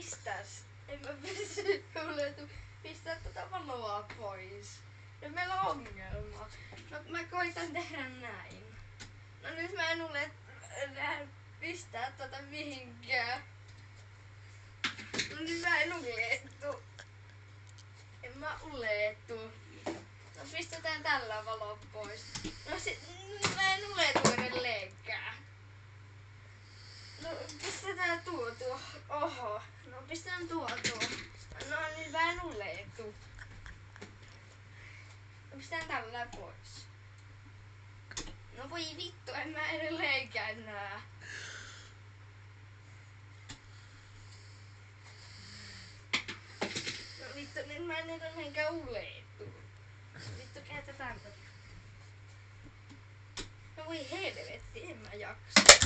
pistäs. En mä pysty pistää tätä valoa pois. Nyt meillä on ongelma. No mä koitan tehdä näin. No nyt mä en pistää tätä mihinkään. No nyt mä en uletu. En mä uletu. No pistetään tällä valo pois. No mä en uletu edelleenkään. No pistetään tuo. Oho. No pistetään tuo. No nyt mä en uletu. No pistetään tällä pois. No voi vittu, en mä edelleenkään näe. No vittu, nyt mä en edelleenkään uletu. Vittu, käytetään tätä. No voi helvetti, en mä jaksa.